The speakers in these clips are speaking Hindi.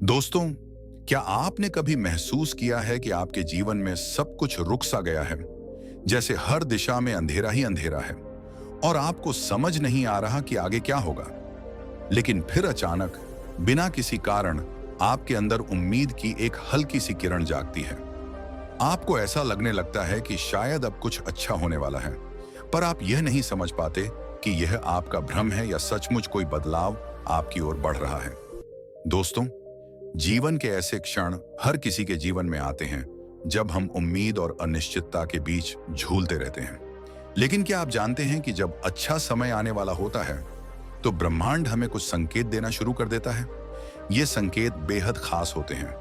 दोस्तों, क्या आपने कभी महसूस किया है कि आपके जीवन में सब कुछ रुक सा गया है? जैसे हर दिशा में अंधेरा ही अंधेरा है और आपको समझ नहीं आ रहा कि आगे क्या होगा। लेकिन फिर अचानक, बिना किसी कारण, आपके अंदर उम्मीद की एक हल्की सी किरण जागती है। आपको ऐसा लगने लगता है कि शायद अब कुछ अच्छा होने वाला है, पर आप यह नहीं समझ पाते कि यह आपका भ्रम है या सचमुच कोई बदलाव आपकी ओर बढ़ रहा है। दोस्तों, जीवन के ऐसे क्षण हर किसी के जीवन में आते हैं जब हम उम्मीद और अनिश्चितता के बीच झूलते रहते हैं। लेकिन क्या आप जानते हैं कि जब अच्छा समय आने वाला होता है तो ब्रह्मांड हमें कुछ संकेत देना शुरू कर देता है। ये संकेत बेहद खास होते हैं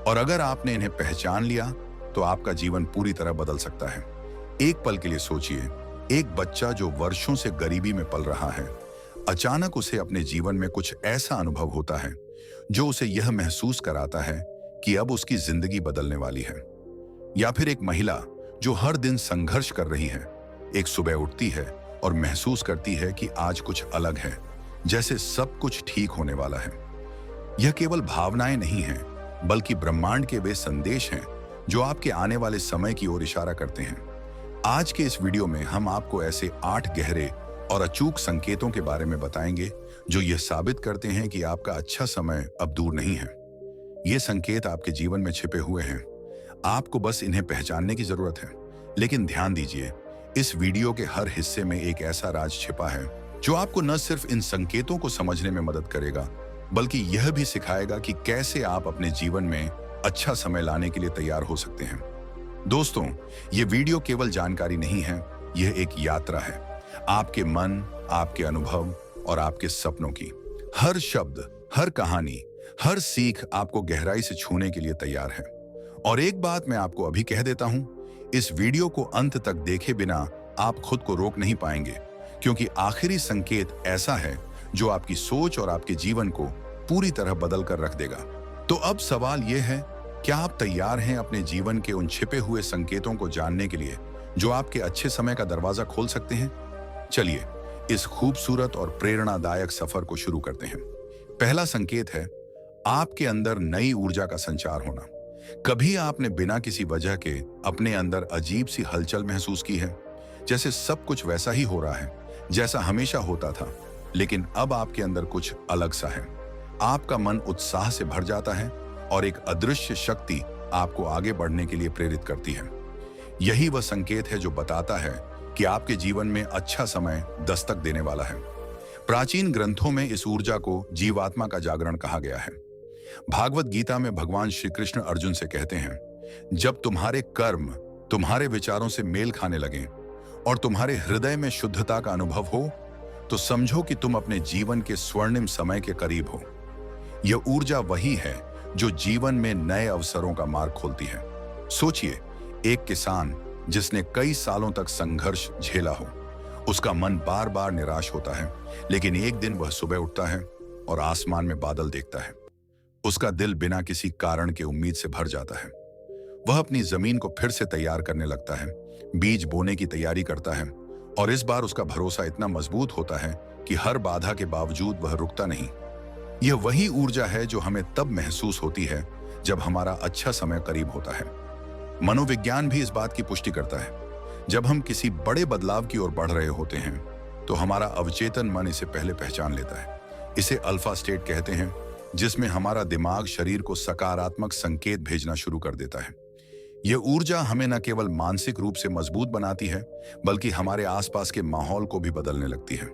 और अगर आपने इन्हें पहचान लिया तो आपका जीवन पूरी तरह बदल सकता है। एक पल के लिए सोचिए, एक बच्चा जो वर्षों से गरीबी में पल रहा है, अचानक उसे अपने जीवन में कुछ ऐसा अनुभव होता है जो उसे यह महसूस कराता है कि अब उसकी जिंदगी बदलने वाली है। या फिर एक महिला जो हर दिन संघर्ष कर रही है, एक सुबह उठती है और महसूस करती है कि आज कुछ अलग है, जैसे सब कुछ ठीक होने वाला है। यह केवल भावनाएं नहीं हैं, बल्कि ब्रह्मांड के वे संदेश हैं जो आपके आने वाले समय की ओर इशारा करते हैं। आज के इस वीडियो में हम आपको ऐसे 8 गहरे और अचूक संकेतों के बारे में बताएंगे जो यह साबित करते हैं कि आपका अच्छा समय अब दूर नहीं है। ये संकेत आपके जीवन में छिपे हुए हैं, आपको बस इन्हें पहचानने की जरूरत है। लेकिन ध्यान दीजिए, इस वीडियो के हर हिस्से में एक ऐसा राज छिपा है जो आपको न सिर्फ इन संकेतों को समझने में मदद करेगा, बल्कि यह भी सिखाएगा कि कैसे आप अपने जीवन में अच्छा समय लाने के लिए तैयार हो सकते हैं। दोस्तों, ये वीडियो केवल जानकारी नहीं है, यह एक यात्रा है आपके मन, आपके अनुभव और आपके सपनों की। हर शब्द, हर कहानी, हर सीख आपको गहराई से छूने के लिए तैयार है। और एक बात मैं आपको अभी कह देता हूं, इस वीडियो को अंत तक देखे बिना आप खुद को रोक नहीं पाएंगे, क्योंकि आखिरी संकेत ऐसा है जो आपकी सोच और आपके जीवन को पूरी तरह बदल कर रख देगा। तो अब सवाल यह है, क्या आप तैयार हैं अपने जीवन के उन छिपे हुए संकेतों को जानने के लिए जो आपके अच्छे समय का दरवाजा खोल सकते हैं? चलिए इस खूबसूरत और प्रेरणादायक सफर को शुरू करते हैं। पहला संकेत है आपके अंदर नई ऊर्जा का संचार होना। कभी आपने बिना किसी वजह के अपने अंदर अजीब सी हलचल महसूस की है, जैसे सब कुछ वैसा ही हो रहा है जैसा हमेशा होता था, लेकिन अब आपके अंदर कुछ अलग सा है। आपका मन उत्साह से भर जाता है और एक अदृश्य शक्ति आपको आगे बढ़ने के लिए प्रेरित करती है। यही वह संकेत है जो बताता है कि आपके जीवन में अच्छा समय दस्तक देने वाला है। प्राचीन ग्रंथों में इस ऊर्जा को जीवात्मा का जागरण कहा गया है। भागवत गीता में भगवान श्री कृष्ण अर्जुन से कहते हैं, जब तुम्हारे कर्म तुम्हारे विचारों से मेल खाने लगें और तुम्हारे हृदय में शुद्धता का अनुभव हो, तो समझो कि तुम अपने जीवन के स्वर्णिम समय के करीब हो। यह ऊर्जा वही है जो जीवन में नए अवसरों का मार्ग खोलती है। सोचिए, एक किसान जिसने कई सालों तक संघर्ष झेला हो, उसका मन बार बार निराश होता है, लेकिन एक दिन वह सुबह उठता है और आसमान में बादल देखता है। उसका दिल बिना किसी कारण के उम्मीद से भर जाता है। वह अपनी जमीन को फिर से तैयार करने लगता है, बीज बोने की तैयारी करता है और इस बार उसका भरोसा इतना मजबूत होता है कि हर बाधा के बावजूद वह रुकता नहीं। यह वही ऊर्जा है जो हमें तब महसूस होती है जब हमारा अच्छा समय करीब होता है। मनोविज्ञान भी इस बात की पुष्टि करता है, जब हम किसी बड़े बदलाव की ओर बढ़ रहे होते हैं तो हमारा अवचेतन मन इसे पहले पहचान लेता है। इसे अल्फा स्टेट कहते हैं, जिसमें हमारा दिमाग शरीर को सकारात्मक संकेत भेजना शुरू कर देता है। यह ऊर्जा हमें न केवल मानसिक रूप से मजबूत बनाती है, बल्कि हमारे आसपास के माहौल को भी बदलने लगती है।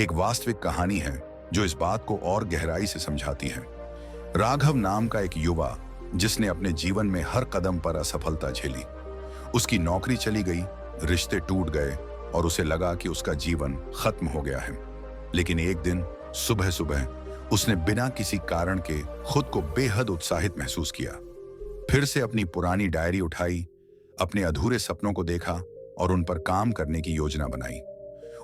एक वास्तविक कहानी है जो इस बात को और गहराई से समझाती है। राघव नाम का एक युवा जिसने अपने जीवन में हर कदम पर असफलता झेली। उसकी नौकरी चली गई, रिश्ते टूट गए और उसे लगा कि उसका जीवन खत्म हो गया है। लेकिन एक दिन सुबह सुबह उसने बिना किसी कारण के खुद को बेहद उत्साहित महसूस किया। फिर से अपनी पुरानी डायरी उठाई, अपने अधूरे सपनों को देखा और उन पर काम करने की योजना बनाई।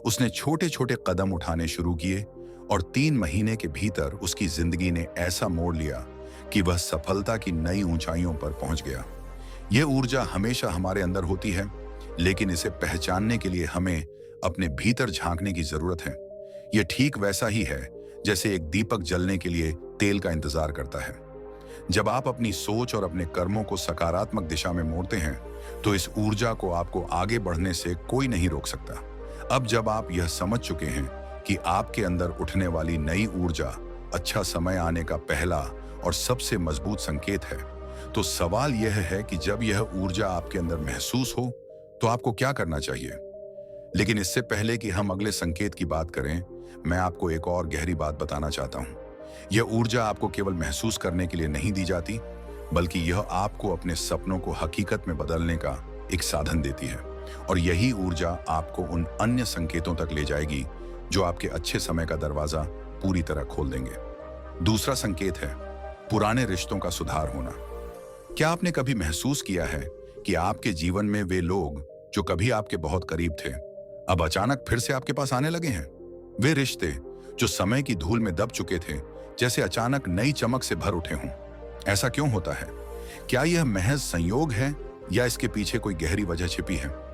उसने छोटे छोटे कदम उठाने शुरू किए और 3 महीने के भीतर उसकी जिंदगी ने ऐसा मोड़ लिया कि वह सफलता की नई ऊंचाइयों पर पहुंच गया। यह ऊर्जा हमेशा हमारे अंदर होती है, लेकिन इसे पहचानने के लिए हमें अपने भीतर झांकने की जरूरत है। यह ठीक वैसा ही है जैसे एक दीपक जलने के लिए तेल का इंतजार करता है। जब आप अपनी सोच और अपने कर्मों को सकारात्मक दिशा में मोड़ते हैं, तो इस ऊर्जा को आपको आगे बढ़ने से कोई नहीं रोक सकता। अब जब आप यह समझ चुके हैं कि आपके अंदर उठने वाली नई ऊर्जा अच्छा समय आने का पहला और सबसे मजबूत संकेत है, तो सवाल यह है कि जब यह ऊर्जा आपके अंदर महसूस हो, तो आपको क्या करना चाहिए। लेकिन इससे पहले कि हम अगले संकेत की बात करें, मैं आपको एक और गहरी बात बताना चाहता हूं। यह ऊर्जा आपको केवल महसूस करने के लिए नहीं दी जाती, बल्कि यह आपको अपने सपनों को हकीकत में बदलने का एक साधन देती है। और यही ऊर्जा आपको उन अन्य संकेतों तक ले जाएगी जो आपके अच्छे समय का दरवाजा पूरी तरह खोल देंगे। दूसरा संकेत है पुराने रिश्तों का सुधार होना। क्या आपने कभी महसूस किया है कि आपके जीवन में वे लोग जो कभी आपके बहुत करीब थे, अब अचानक फिर से आपके पास आने लगे हैं? वे रिश्ते जो समय की धूल में दब चुके थे, जैसे अचानक नई चमक से भर उठे हों। ऐसा क्यों होता है? क्या यह महज संयोग है या इसके पीछे कोई गहरी वजह छिपी है?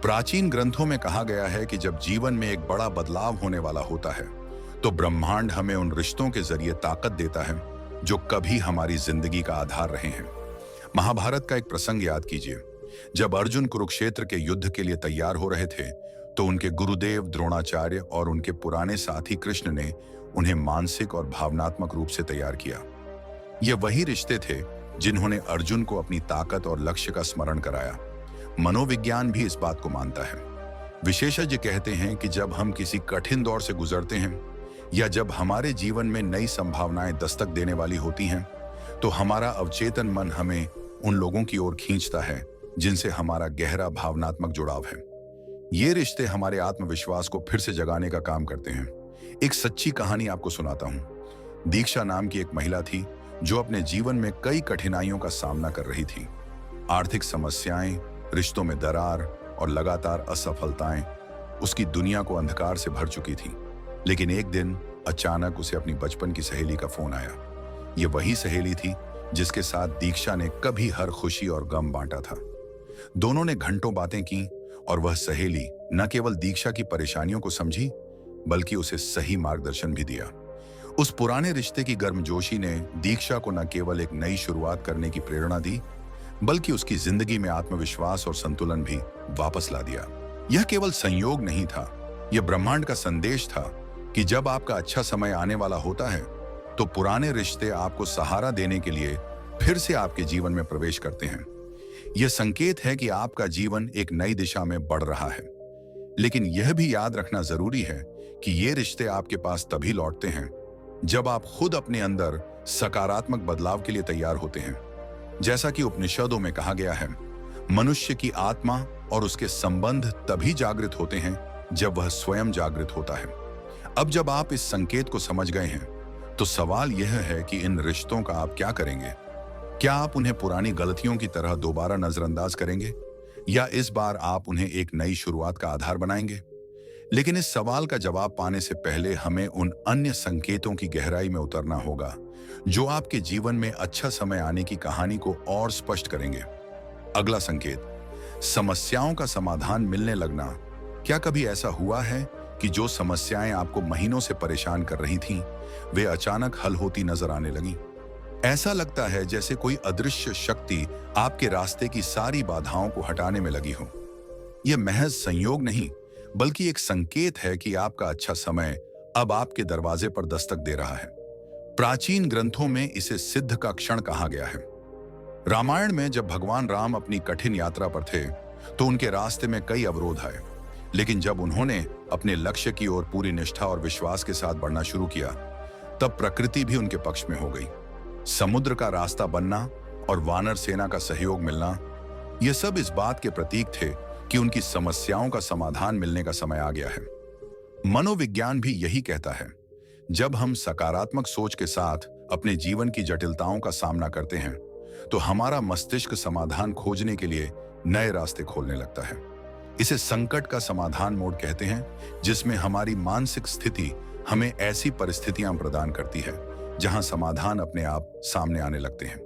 प्राचीन ग्रंथों में कहा गया है कि जब जीवन में एक बड़ा बदलाव होने वाला होता है, तो ब्रह्मांड हमें उन रिश्तों के जरिए ताकत देता है जो कभी हमारी जिंदगी का आधार रहे हैं। महाभारत का एक प्रसंग याद कीजिए। जब अर्जुन कुरुक्षेत्र के युद्ध के लिए तैयार हो रहे थे, तो उनके गुरुदेव द्रोणाचार्य और उनके पुराने साथी कृष्ण ने उन्हें मानसिक और भावनात्मक रूप से तैयार किया। ये वही रिश्ते थे जिन्होंने अर्जुन को अपनी ताकत और लक्ष्य का स्मरण कराया। मनोविज्ञान भी इस बात को मानता है। विशेषज्ञ कहते हैं कि जब हम किसी कठिन दौर से गुजरते हैं या जब हमारे जीवन में नई संभावनाएं दस्तक देने वाली होती हैं, तो हमारा अवचेतन मन हमें उन लोगों की ओर खींचता है जिनसे हमारा गहरा भावनात्मक जुड़ाव है। ये रिश्ते हमारे आत्मविश्वास को फिर से जगाने का काम करते हैं। एक सच्ची कहानी आपको सुनाता हूं। दीक्षा नाम की एक महिला थी जो अपने जीवन में कई कठिनाइयों का सामना कर रही थी। आर्थिक समस्याएं, रिश्तों में दरार और लगातार असफलताएं उसकी दुनिया को अंधकार से भर चुकी थी। लेकिन एक दिन अचानक उसे अपनी बचपन की सहेली का फोन आया। ये वही सहेली थी जिसके साथ दीक्षा ने कभी हर खुशी और गम बांटा था। दोनों ने घंटों बातें की और वह सहेली न केवल दीक्षा की परेशानियों को समझी, बल्कि उसे सही मार्गदर्शन भी दिया। उस पुराने रिश्ते की गर्मजोशी ने दीक्षा को न केवल एक नई शुरुआत करने की प्रेरणा दी, बल्कि उसकी जिंदगी में आत्मविश्वास और संतुलन भी वापस ला दिया। यह केवल संयोग नहीं था, यह ब्रह्मांड का संदेश था कि जब आपका अच्छा समय आने वाला होता है, तो पुराने रिश्ते आपको सहारा देने के लिए फिर से आपके जीवन में प्रवेश करते हैं। यह संकेत है कि आपका जीवन एक नई दिशा में बढ़ रहा है। लेकिन यह भी याद रखना जरूरी है कि ये रिश्ते आपके पास तभी लौटते हैं जब आप खुद अपने अंदर सकारात्मक बदलाव के लिए तैयार होते हैं। जैसा कि उपनिषदों में कहा गया है, मनुष्य की आत्मा और उसके संबंध तभी जागृत होते हैं जब वह स्वयं जागृत होता है। अब जब आप इस संकेत को समझ गए हैं, तो सवाल यह है कि इन रिश्तों का आप क्या करेंगे? क्या आप उन्हें पुरानी गलतियों की तरह दोबारा नजरअंदाज करेंगे, या इस बार आप उन्हें एक नई शुरुआत का आधार बनाएंगे? लेकिन इस सवाल का जवाब पाने से पहले हमें उन अन्य संकेतों की गहराई में उतरना होगा जो आपके जीवन में अच्छा समय आने की कहानी को और स्पष्ट करेंगे। अगला संकेत, समस्याओं का समाधान मिलने लगना। क्या कभी ऐसा हुआ है कि जो समस्याएं आपको महीनों से परेशान कर रही थीं, वे अचानक हल होती नजर आने लगीं? ऐसा लगता है जैसे कोई अदृश्य शक्ति आपके रास्ते की सारी बाधाओं को हटाने में लगी हो। यह महज संयोग नहीं, बल्कि एक संकेत है कि आपका अच्छा समय अब आपके दरवाजे पर दस्तक दे रहा है। प्राचीन ग्रंथों में इसे सिद्ध का क्षण कहा गया है। रामायण में जब भगवान राम अपनी कठिन यात्रा पर थे, तो उनके रास्ते में कई अवरोध आए। लेकिन जब उन्होंने अपने लक्ष्य की ओर पूरी निष्ठा और विश्वास के साथ बढ़ना शुरू किया, तब प्रकृति भी उनके पक्ष में हो गई। समुद्र का रास्ता बनना और वानर सेना का सहयोग मिलना, यह सब इस बात के प्रतीक थे कि उनकी समस्याओं का समाधान मिलने का समय आ गया है। मनोविज्ञान भी यही कहता है। जब हम सकारात्मक सोच के साथ अपने जीवन की जटिलताओं का सामना करते हैं, तो हमारा मस्तिष्क समाधान खोजने के लिए नए रास्ते खोलने लगता है। इसे संकट का समाधान मोड कहते हैं, जिसमें हमारी मानसिक स्थिति हमें ऐसी परिस्थितियां प्रदान करती है जहां समाधान अपने आप सामने आने लगते हैं।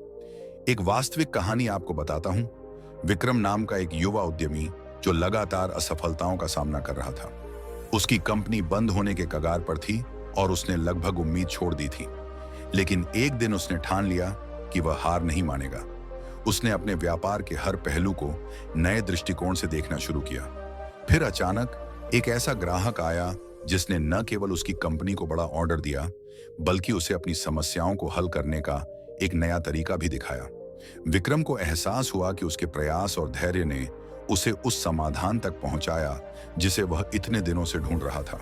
एक वास्तविक कहानी आपको बताता हूं। विक्रम नाम का एक युवा उद्यमी जो लगातार असफलताओं का सामना कर रहा था। उसकी कंपनी बंद होने के कगार पर थी और उसने लगभग उम्मीद छोड़ दी थी। लेकिन एक दिन उसने ठान लिया कि वह हार नहीं मानेगा। उसने अपने व्यापार के हर पहलू को नए दृष्टिकोण से देखना शुरू किया। फिर अचानक एक ऐसा ग्राहक आया जिसने न केवल उसकी कंपनी को बड़ा ऑर्डर दिया, बल्कि उसे अपनी समस्याओं को हल करने का एक नया तरीका भी दिखाया। विक्रम को एहसास हुआ कि उसके प्रयास और धैर्य ने उसे उस समाधान तक पहुंचाया जिसे वह इतने दिनों से ढूंढ रहा था।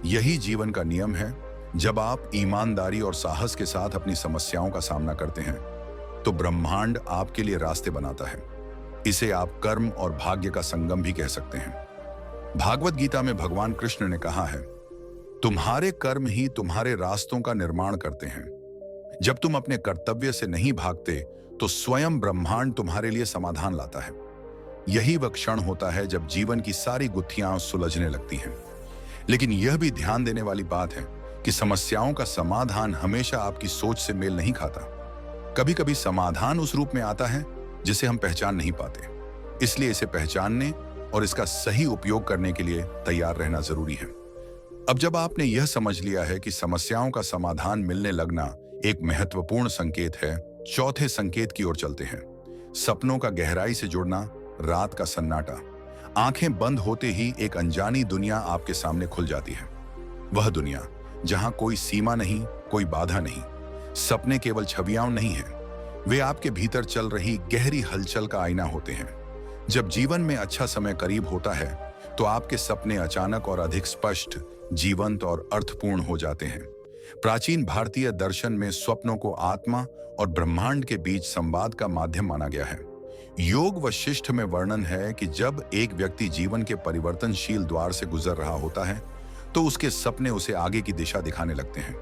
यही जीवन का नियम है। जब आप ईमानदारी और साहस के साथ अपनी समस्याओं का सामना करते हैं, तो ब्रह्मांड आपके लिए रास्ते बनाता है। इसे आप कर्म और भाग्य का संगम भी कह सकते हैं। भागवत गीता में भगवान कृष्ण ने कहा है, तुम्हारे कर्म ही तुम्हारे रास्तों का निर्माण करते हैं। जब तुम अपने कर्तव्य से नहीं भागते, तो स्वयं ब्रह्मांड तुम्हारे लिए समाधान लाता है। यही वह क्षण होता है जब जीवन की सारी गुत्थियां सुलझने लगती हैं। लेकिन यह भी ध्यान देने वाली बात है कि समस्याओं का समाधान हमेशा आपकी सोच से मेल नहीं खाता। कभी कभी समाधान उस रूप में आता है जिसे हम पहचान नहीं पाते। इसलिए इसे पहचानने और इसका सही उपयोग करने के लिए तैयार रहना जरूरी है। अब जब आपने यह समझ लिया है कि समस्याओं का समाधान मिलने लगना एक महत्वपूर्ण संकेत है, चौथे संकेत की ओर चलते हैं। सपनों का गहराई से जुड़ना, रात का सन्नाटा। आंखें बंद होते ही एक अनजानी दुनिया आपके सामने खुल जाती है। वह दुनिया जहां कोई सीमा नहीं, कोई बाधा नहीं। सपने केवल छवियां नहीं हैं, वे आपके भीतर चल रही गहरी हलचल का आईना होते हैं। जब जीवन में अच्छा समय करीब होता है, तो आपके सपने अचानक और अधिक स्पष्ट, जीवंत और अर्थपूर्ण हो जाते हैं। प्राचीन भारतीय दर्शन में स्वप्नों को आत्मा और ब्रह्मांड के बीच संवाद का माध्यम माना गया है। योग वशिष्ठ में वर्णन है कि जब एक व्यक्ति जीवन के परिवर्तनशील द्वार से गुजर रहा होता है, तो उसके सपने उसे आगे की दिशा दिखाने लगते हैं।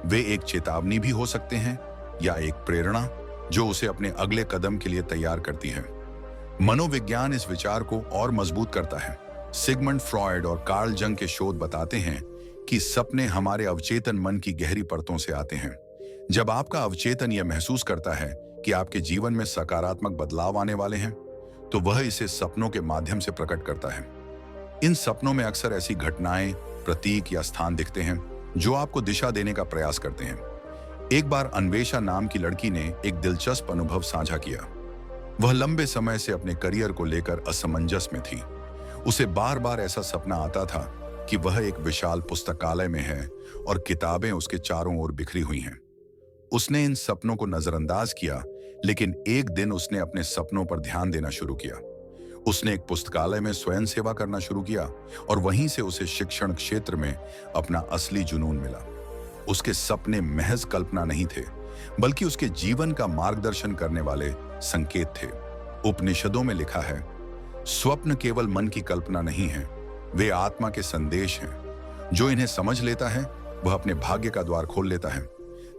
वे एक चेतावनी भी हो सकते हैं या एक प्रेरणा जो उसे अपने अगले कदम के लिए तैयार करती है। मनोविज्ञान इस विचार को और मजबूत करता है। सिगमंड फ्रॉयड और कार्ल जंग के शोध बताते हैं कि सपने हमारे अवचेतन मन की गहरी परतों से आते हैं। जब आपका अवचेतन यह महसूस करता है कि आपके जीवन में सकारात्मक बदलाव आने वाले हैं, तो वह इसे सपनों के माध्यम से प्रकट करता है। इन सपनों में अक्सर ऐसी घटनाएं, प्रतीक या स्थान दिखते हैं जो आपको दिशा देने का प्रयास करते हैं। एक बार अन्वेषा नाम की लड़की ने एक दिलचस्प अनुभव साझा किया। वह लंबे समय से अपने करियर को लेकर असमंजस में थी। उसे बार बार ऐसा सपना आता था कि वह एक विशाल पुस्तकालय में है और किताबें उसके चारों ओर बिखरी हुई हैं। उसने इन सपनों को नजरअंदाज किया, लेकिन एक दिन उसने अपने सपनों पर ध्यान देना शुरू किया। उसने एक पुस्तकालय में स्वयं सेवा करना शुरू किया और वहीं से उसे शिक्षण क्षेत्र में अपना असली जुनून मिला। उसके सपने महज कल्पना नहीं थे, बल्कि उसके जीवन का मार्गदर्शन करने वाले संकेत थे। उपनिषदों में लिखा है, स्वप्न केवल मन की कल्पना नहीं है, वे आत्मा के संदेश हैं। जो इन्हें समझ लेता है, वह अपने भाग्य का द्वार खोल लेता है।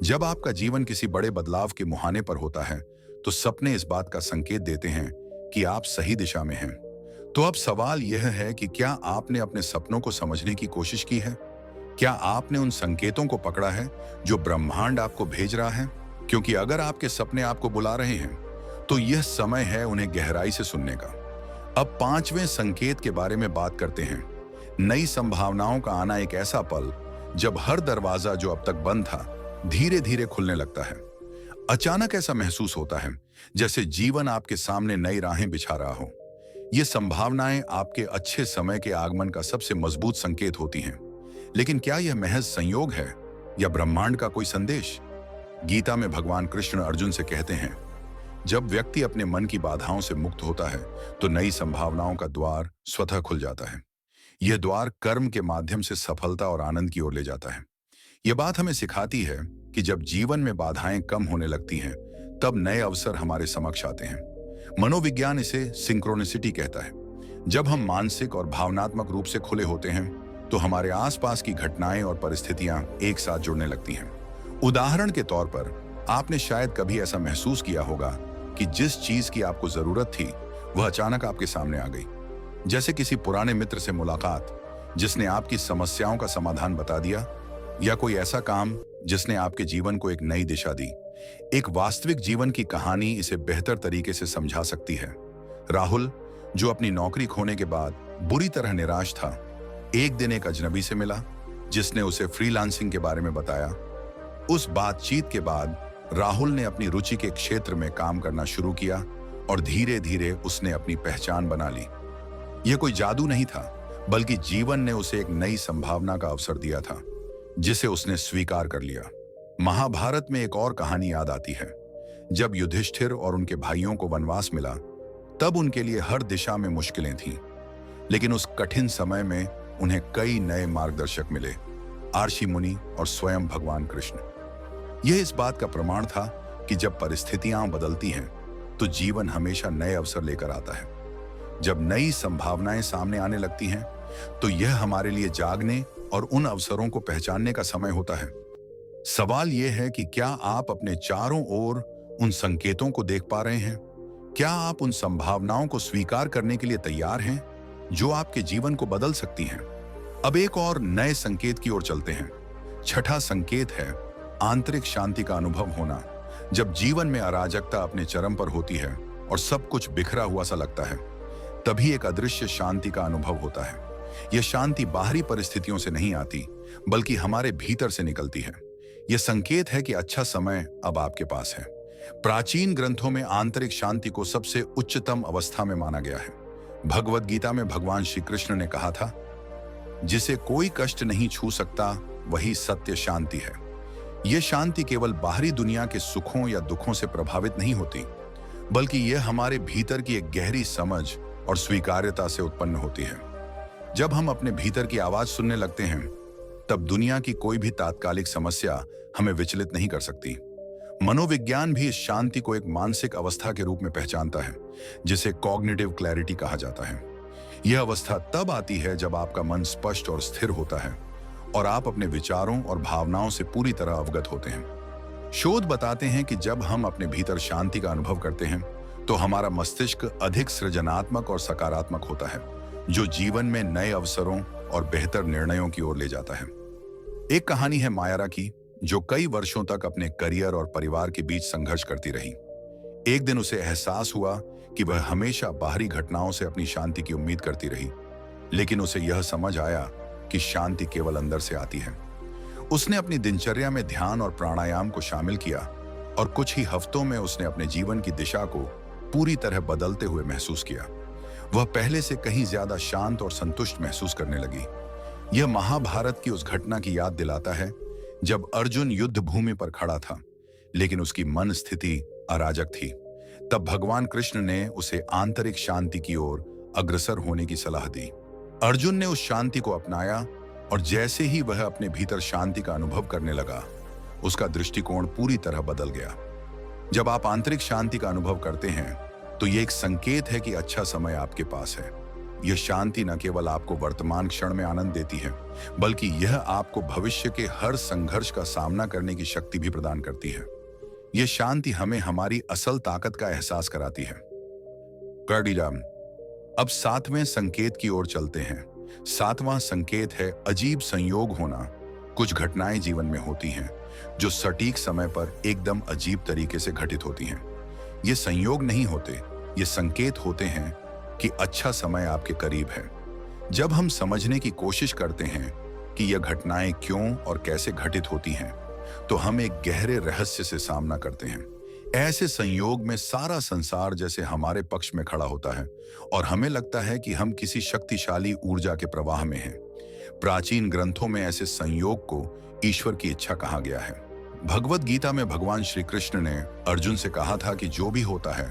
जब आपका जीवन किसी बड़े बदलाव के मुहाने पर होता है, तो सपने इस बात का संकेत देते हैं कि आप सही दिशा में हैं। तो अब सवाल यह है कि क्या आपने अपने सपनों को समझने की कोशिश की है? क्या आपने उन संकेतों को पकड़ा है जो ब्रह्मांड आपको भेज रहा है? क्योंकि अगर आपके सपने आपको बुला रहे हैं, तो यह समय है उन्हें गहराई से सुनने का। अब पांचवें संकेत के बारे में बात करते हैं। नई संभावनाओं का आना, एक ऐसा पल जब हर दरवाजा जो अब तक बंद था, धीरे धीरे खुलने लगता है। अचानक ऐसा महसूस होता है जैसे जीवन आपके सामने नई राहें बिछा रहा हो। ये संभावनाएं आपके अच्छे समय के आगमन का सबसे मजबूत संकेत होती हैं। लेकिन क्या यह महज संयोग है या ब्रह्मांड का कोई संदेश? गीता में भगवान कृष्ण अर्जुन से कहते हैं, जब व्यक्ति अपने मन की बाधाओं से मुक्त होता है, तो नई संभावनाओं का द्वार स्वतः खुल जाता है। यह द्वार कर्म के माध्यम से सफलता और आनंद की ओर ले जाता है। यह बात हमें सिखाती है कि जब जीवन में बाधाएं कम होने लगती हैं, तब नए अवसर हमारे समक्ष आते हैं। मनोविज्ञान इसे सिंक्रोनिसिटी कहता है। जब हम मानसिक और भावनात्मक रूप से खुले होते हैं, तो हमारे आसपास की घटनाएं और परिस्थितियां एक साथ जुड़ने लगती हैं। उदाहरण के तौर पर, आपने शायद कभी ऐसा महसूस किया होगा कि जिस चीज की आपको जरूरत थी, वह अचानक आपके सामने आ गई। जैसे किसी पुराने मित्र से मुलाकात जिसने आपकी समस्याओं का समाधान बता दिया, या कोई ऐसा काम जिसने आपके जीवन को एक नई दिशा दी। एक वास्तविक जीवन की कहानी इसे बेहतर तरीके से समझा सकती है। राहुल, जो अपनी नौकरी खोने के बाद बुरी तरह निराश था, एक दिन एक अजनबी से मिला जिसने उसे फ्रीलांसिंग के बारे में बताया। उस बातचीत के बाद राहुल ने अपनी रुचि के क्षेत्र में काम करना शुरू किया और धीरे धीरे उसने अपनी पहचान बना ली। यह कोई जादू नहीं था, बल्कि जीवन ने उसे एक नई संभावना का अवसर दिया था, जिसे उसने स्वीकार कर लिया। महाभारत में एक और कहानी याद आती है। जब युधिष्ठिर और उनके भाइयों को वनवास मिला, तब उनके लिए हर दिशा में मुश्किलें थीं। लेकिन उस कठिन समय में उन्हें कई नए मार्गदर्शक मिले, आर्षि मुनि और स्वयं भगवान कृष्ण। यह इस बात का प्रमाण था कि जब परिस्थितियां बदलती हैं, तो जीवन हमेशा नए अवसर लेकर आता है। जब नई संभावनाएं सामने आने लगती हैं, तो यह हमारे लिए जागने और उन अवसरों को पहचानने का समय होता है। सवाल यह है कि क्या आप अपने चारों ओर उन संकेतों को देख पा रहे हैं? क्या आप उन संभावनाओं को स्वीकार करने के लिए तैयार हैं, जो आपके जीवन को बदल सकती हैं? अब एक और नए संकेत की ओर चलते हैं। छठा संकेत है आंतरिक शांति का अनुभव होना। जब जीवन में अराजकता अपने चरम पर होती है और सब कुछ बिखरा हुआ सा लगता है, तभी एक अदृश्य शांति का अनुभव होता है। यह शांति बाहरी परिस्थितियों से नहीं आती, बल्कि हमारे भीतर से निकलती है। यह संकेत है कि अच्छा समय अब आपके पास है। प्राचीन ग्रंथों में आंतरिक शांति को सबसे उच्चतम अवस्था में माना गया है। भगवद गीता में भगवान श्री कृष्ण ने कहा था, जिसे कोई कष्ट नहीं छू सकता, वही सत्य शांति है। यह शांति केवल बाहरी दुनिया के सुखों या दुखों से प्रभावित नहीं होती, बल्कि यह हमारे भीतर की एक गहरी समझ और स्वीकार्यता से उत्पन्न होती है। जब हम अपने भीतर की आवाज सुनने लगते हैं, तब दुनिया की कोई भी तात्कालिक समस्या हमें विचलित नहीं कर सकती। मनोविज्ञान भी इस शांति को एक मानसिक अवस्था के रूप में पहचानता है, जिसे कॉग्निटिव क्लैरिटी कहा जाता है। यह अवस्था तब आती है जब आपका मन स्पष्ट और स्थिर होता है और आप अपने विचारों और भावनाओं से पूरी तरह अवगत होते हैं। शोध बताते हैं कि जब हम अपने भीतर शांति का अनुभव करते हैं, तो हमारा मस्तिष्क अधिक सृजनात्मक और सकारात्मक होता है, जो जीवन में नए अवसरों और बेहतर निर्णयों की ओर ले जाता है। एक कहानी है मायरा की, जो कई वर्षों तक अपने करियर और परिवार के बीच संघर्ष करती रही। एक दिन उसे एहसास हुआ कि वह हमेशा बाहरी घटनाओं से अपनी शांति की उम्मीद करती रही, लेकिन उसे यह समझ आया कि शांति केवल अंदर से आती है। उसने अपनी दिनचर्या में ध्यान और प्राणायाम को शामिल किया और कुछ ही हफ्तों में उसने अपने जीवन की दिशा को पूरी तरह बदलते हुए महसूस किया। वह पहले से कहीं ज्यादा शांत और संतुष्ट महसूस करने लगी। यह महाभारत की उस घटना की याद दिलाता है जब अर्जुन युद्ध भूमि पर खड़ा था, लेकिन उसकी मन स्थिति अराजक थी। तब भगवान कृष्ण ने उसे आंतरिक शांति की ओर अग्रसर होने की सलाह दी। अर्जुन ने उस शांति को अपनाया और जैसे ही वह अपने भीतर शांति का अनुभव करने लगा, उसका दृष्टिकोण पूरी तरह बदल गया। जब आप आंतरिक शांति का अनुभव करते हैं, तो यह एक संकेत है कि अच्छा समय आपके पास है। यह शांति न केवल आपको वर्तमान क्षण में आनंद देती है, बल्कि यह आपको भविष्य के हर संघर्ष का सामना करने की शक्ति भी प्रदान करती है। यह शांति हमें हमारी असल ताकत का एहसास कराती है। कार्डिराम। अब 7वें संकेत की ओर चलते हैं। 7वां संकेत है अजीब संयोग होना। कुछ घटनाएं जीवन में होती हैं जो सटीक समय पर एकदम अजीब तरीके से घटित होती हैं। ये संयोग नहीं होते, ये संकेत होते हैं कि अच्छा समय आपके करीब है। जब हम समझने की कोशिश करते हैं कि यह घटनाएं क्यों और कैसे घटित होती हैं, तो हम एक गहरे रहस्य से सामना करते हैं। ऐसे संयोग में सारा संसार जैसे हमारे पक्ष में खड़ा होता है और हमें लगता है कि हम किसी शक्तिशाली ऊर्जा के प्रवाह में हैं। प्राचीन ग्रंथों में ऐसे संयोग को ईश्वर की इच्छा कहा गया है। भगवद गीता में भगवान श्री कृष्ण ने अर्जुन से कहा था कि जो भी होता है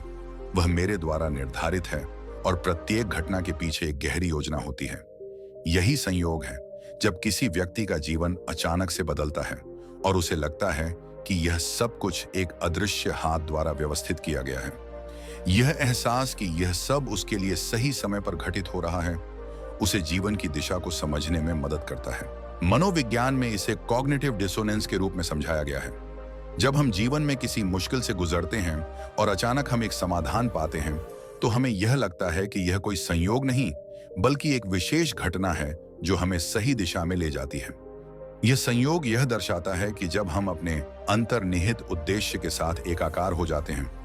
वह मेरे द्वारा निर्धारित है और प्रत्येक घटना के पीछे एक गहरी योजना होती है। यही संयोग है जब किसी व्यक्ति का जीवन अचानक से बदलता है और उसे लगता है कि यह सब कुछ एक अदृश्य हाथ द्वारा व्यवस्थित किया गया है। यह एहसास कि यह सब उसके लिए सही समय पर घटित हो रहा है, उसे जीवन की दिशा को समझने में मदद करता है। मनोविज्ञान में इसे कॉग्निटिव डिसोनेंस के रूप में समझाया गया है। जब हम जीवन में किसी मुश्किल से गुजरते हैं और अचानक हम एक समाधान पाते हैं, तो हमें यह लगता है कि यह कोई संयोग नहीं, बल्कि एक विशेष घटना है जो हमें सही दिशा में ले जाती है। यह संयोग यह दर्शाता है कि जब हम अपने अंतर्निहित उद्देश्य के साथ एकाकार हो जाते हैं,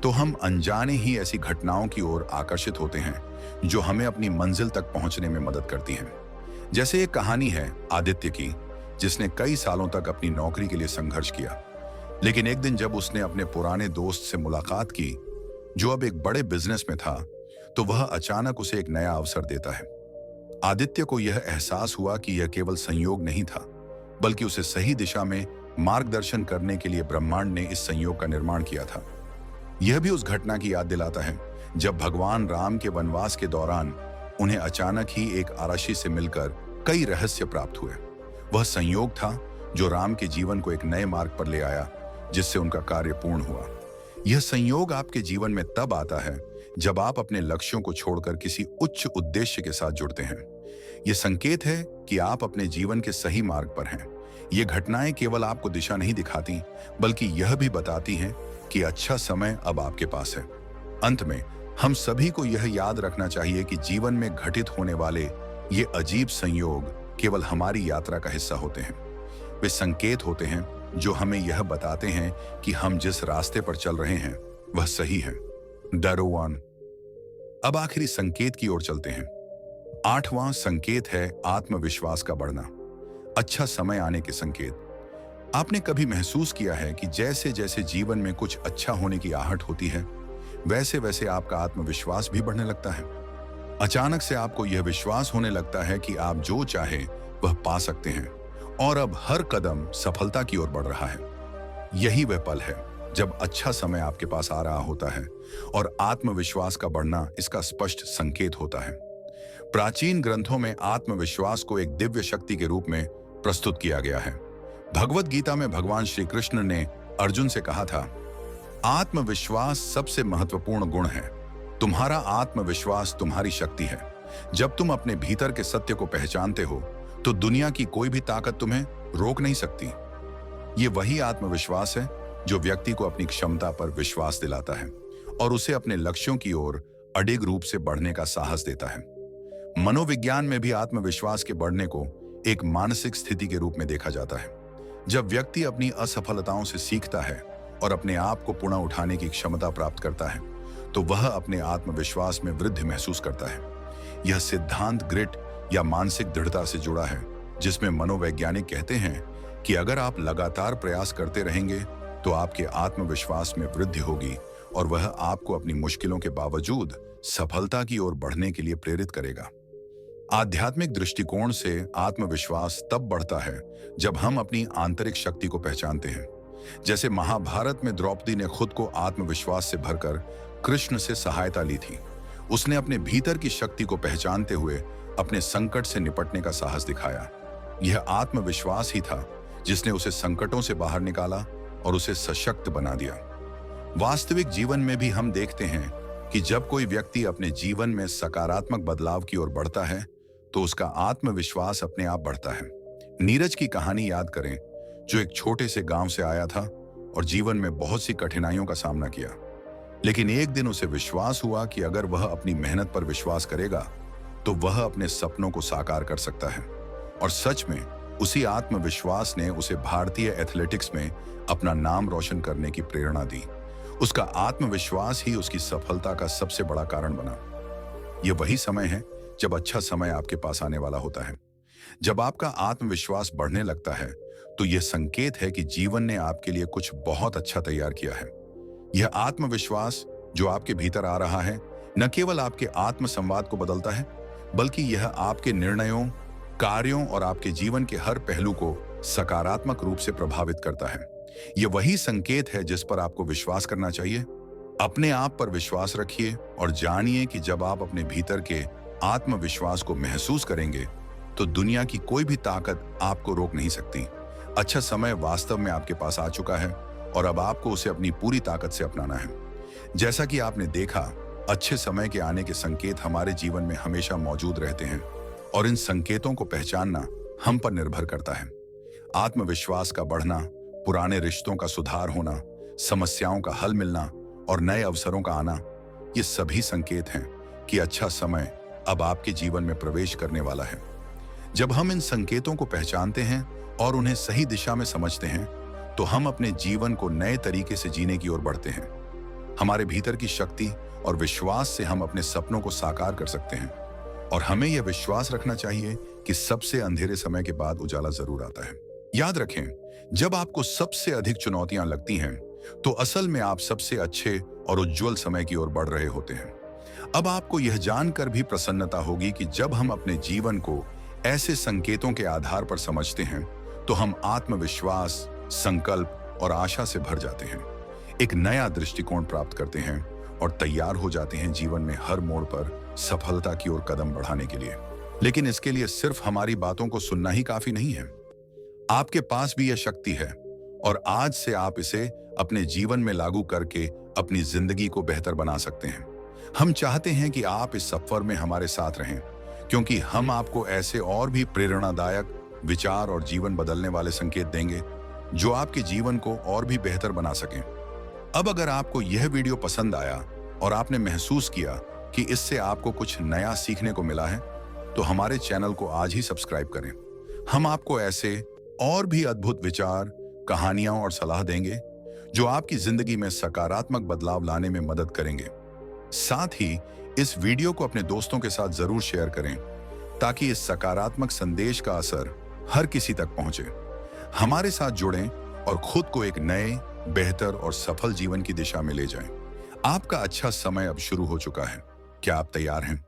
तो हम अनजाने ही ऐसी घटनाओं की ओर आकर्षित होते हैं जो हमें अपनी मंजिल तक पहुंचने में मदद करती हैं। जैसे एक कहानी है आदित्य की, जिसने कई सालों तक अपनी नौकरी के लिए संघर्ष किया। लेकिन एक दिन जब उसने अपने पुराने दोस्त से मुलाकात की, जो अब एक बड़े बिजनेस में था, तो वह अचानक उसे एक नया अवसर देता है। आदित्य को यह एहसास हुआ कि यह केवल संयोग नहीं था, बल्कि उसे सही दिशा में मार्गदर्शन करने के लिए ब्रह्मांड ने इस संयोग का निर्माण किया था। यह भी उस घटना की याद दिलाता है जब भगवान राम के वनवास के दौरान उन्हें अचानक ही एक आराशी से मिलकर कई रहस्य प्राप्त हुए। वह संयोग था जो राम के जीवन को एक नए मार्ग पर ले आया, जिससे उनका कार्य पूर्ण हुआ। यह संयोग आपके जीवन में तब आता है जब आप अपने लक्ष्यों को छोड़कर किसी उच्च उद्देश्य के साथ जुड़ते हैं। यह संकेत है कि आप अपने जीवन के सही मार्ग पर हैं। ये घटनाएं केवल आपको दिशा नहीं दिखाती, बल्कि यह भी बताती हैं कि अच्छा समय अब आपके पास है। अंत में हम सभी को यह याद रखना चाहिए कि जीवन में घटित होने वाले ये अजीब संयोग केवल हमारी यात्रा का हिस्सा होते हैं। वे संकेत होते हैं जो हमें यह बताते हैं कि हम जिस रास्ते पर चल रहे हैं वह सही है। डरो वन। अब आखिरी संकेत की ओर चलते हैं। 8वां संकेत है आत्मविश्वास का बढ़ना। अच्छा समय आने के संकेत। आपने कभी महसूस किया है कि जैसे जैसे जीवन में कुछ अच्छा होने की आहट होती है, वैसे वैसे आपका आत्मविश्वास भी बढ़ने लगता है। अचानक से आपको यह विश्वास होने लगता है कि आप जो चाहे वह पा सकते हैं और अब हर कदम सफलता की ओर बढ़ रहा है। यही वह पल है जब अच्छा समय आपके पास आ रहा होता है और आत्मविश्वास का बढ़ना इसका स्पष्ट संकेत होता है। प्राचीन ग्रंथों में आत्मविश्वास को एक दिव्य शक्ति के रूप में प्रस्तुत किया गया है। भगवत गीता में भगवान श्री कृष्ण ने अर्जुन से कहा था, आत्मविश्वास सबसे महत्वपूर्ण गुण है। तुम्हारा आत्मविश्वास तुम्हारी शक्ति है। जब तुम अपने भीतर के सत्य को पहचानते हो तो दुनिया की कोई भी ताकत तुम्हें रोक नहीं सकती। ये वही आत्मविश्वास है जो व्यक्ति को अपनी क्षमता पर विश्वास दिलाता है और उसे अपने लक्ष्यों की ओर अडिग रूप से बढ़ने का साहस देता है। मनोविज्ञान में भी आत्मविश्वास के बढ़ने को एक मानसिक स्थिति के रूप में देखा जाता है। जब व्यक्ति अपनी असफलताओं से सीखता है और अपने आप को पुनः उठाने की क्षमता प्राप्त करता है, तो वह अपने आत्मविश्वास में वृद्धि महसूस करता है। यह सिद्धांत ग्रिट या मानसिक दृढ़ता से जुड़ा है, जिसमें मनोवैज्ञानिक कहते हैं कि अगर आप लगातार प्रयास करते रहेंगे तो आपके आत्मविश्वास में वृद्धि होगी और वह आपको अपनी मुश्किलों के बावजूद सफलता की ओर बढ़ने के लिए प्रेरित करेगा। आध्यात्मिक दृष्टिकोण से आत्मविश्वास तब बढ़ता है जब हम अपनी आंतरिक शक्ति को पहचानते हैं। जैसे महाभारत में द्रौपदी ने खुद को आत्मविश्वास से भरकर कृष्ण से सहायता ली थी। उसने अपने भीतर की शक्ति को पहचानते हुए अपने संकट से निपटने का साहस दिखाया। यह आत्मविश्वास ही था जिसने उसे संकटों से बाहर निकाला और उसे सशक्त बना दिया। वास्तविक जीवन में भी हम देखते हैं कि जब कोई व्यक्ति अपने जीवन में सकारात्मक बदलाव की ओर बढ़ता है तो उसका आत्मविश्वास अपने आप बढ़ता है। नीरज की कहानी याद करें, जो एक छोटे से गांव से आया था और जीवन में बहुत सी कठिनाइयों का सामना किया, लेकिन एक दिन उसे विश्वास हुआ कि अगर वह अपनी मेहनत पर विश्वास करेगा तो वह अपने सपनों को साकार कर सकता है। और सच में उसी आत्मविश्वास ने उसे भारतीय एथलेटिक्स में अपना नाम रोशन करने की प्रेरणा दी। उसका आत्मविश्वास ही उसकी सफलता का सबसे बड़ा कारण बना। यह वही समय है जब अच्छा समय आपके पास आने वाला होता है। जब आपका आत्मविश्वास बढ़ने लगता है तो यह संकेत है कि जीवन ने आपके लिए कुछ बहुत अच्छा तैयार किया है। यह आत्मविश्वास जो आपके भीतर आ रहा है न केवल आपके आत्मसंवाद को बदलता है, बल्कि यह आपके निर्णयों, कार्यों और आपके जीवन के हर पहलू को सकारात्मक रूप से प्रभावित करता है। यह वही संकेत है जिस पर आपको विश्वास करना चाहिए। अपने आप पर विश्वास रखिए और जानिए कि जब आप अपने भीतर के आत्मविश्वास को महसूस करेंगे तो दुनिया की कोई भी ताकत आपको रोक नहीं सकती। अच्छा समय वास्तव में आपके पास आ चुका है और अब आपको उसे अपनी पूरी ताकत से अपनाना है। जैसा कि आपने देखा, अच्छे समय के आने के संकेत हमारे जीवन में हमेशा मौजूद रहते हैं और इन संकेतों को पहचानना हम पर निर्भर करता है। आत्मविश्वास का बढ़ना, पुराने रिश्तों का सुधार होना, समस्याओं का हल मिलना और नए अवसरों का आना, ये सभी संकेत हैं कि अच्छा समय अब आपके जीवन में प्रवेश करने वाला है। जब हम इन संकेतों को पहचानते हैं और उन्हें सही दिशा में समझते हैं तो हम अपने जीवन को नए तरीके से जीने की ओर बढ़ते हैं। हमारे भीतर की शक्ति और विश्वास से हम अपने सपनों को साकार कर सकते हैं और हमें यह विश्वास रखना चाहिए कि सबसे अंधेरे समय के बाद उजाला जरूर आता है। याद रखें, जब आपको सबसे अधिक चुनौतियां लगती हैं, तो असल में आप सबसे अच्छे और उज्जवल समय की ओर बढ़ रहे होते हैं। अब आपको यह जानकर भी प्रसन्नता होगी कि जब हम अपने जीवन को ऐसे संकेतों के आधार पर समझते हैं, तो हम आत्मविश्वास, संकल्प और आशा से भर जाते हैं, एक नया दृष्टिकोण प्राप्त करते हैं और तैयार हो जाते हैं जीवन में हर मोड़ पर सफलता की ओर कदम बढ़ाने के लिए। लेकिन इसके लिए सिर्फ हमारी बातों को सुनना ही काफी नहीं है। आपके पास भी यह शक्ति है और आज से आप इसे अपने जीवन में लागू करके अपनी जिंदगी को बेहतर बना सकते हैं। हम चाहते हैं कि आप इस सफर में हमारे साथ रहें, क्योंकि हम आपको ऐसे और भी प्रेरणादायक विचार और जीवन बदलने वाले संकेत देंगे जो आपके जीवन को और भी बेहतर बना सकें। अब अगर आपको यह वीडियो पसंद आया और आपने महसूस किया कि इससे आपको कुछ नया सीखने को मिला है, तो हमारे चैनल को आज ही सब्सक्राइब करें। हम आपको ऐसे और भी अद्भुत विचार, कहानियां और सलाह देंगे जो आपकी जिंदगी में सकारात्मक बदलाव लाने में मदद करेंगे। साथ ही इस वीडियो को अपने दोस्तों के साथ जरूर शेयर करें, ताकि इस सकारात्मक संदेश का असर हर किसी तक पहुंचे। हमारे साथ जुड़ें और खुद को एक नए, बेहतर और सफल जीवन की दिशा में ले जाएं। आपका अच्छा समय अब शुरू हो चुका है। क्या आप तैयार हैं?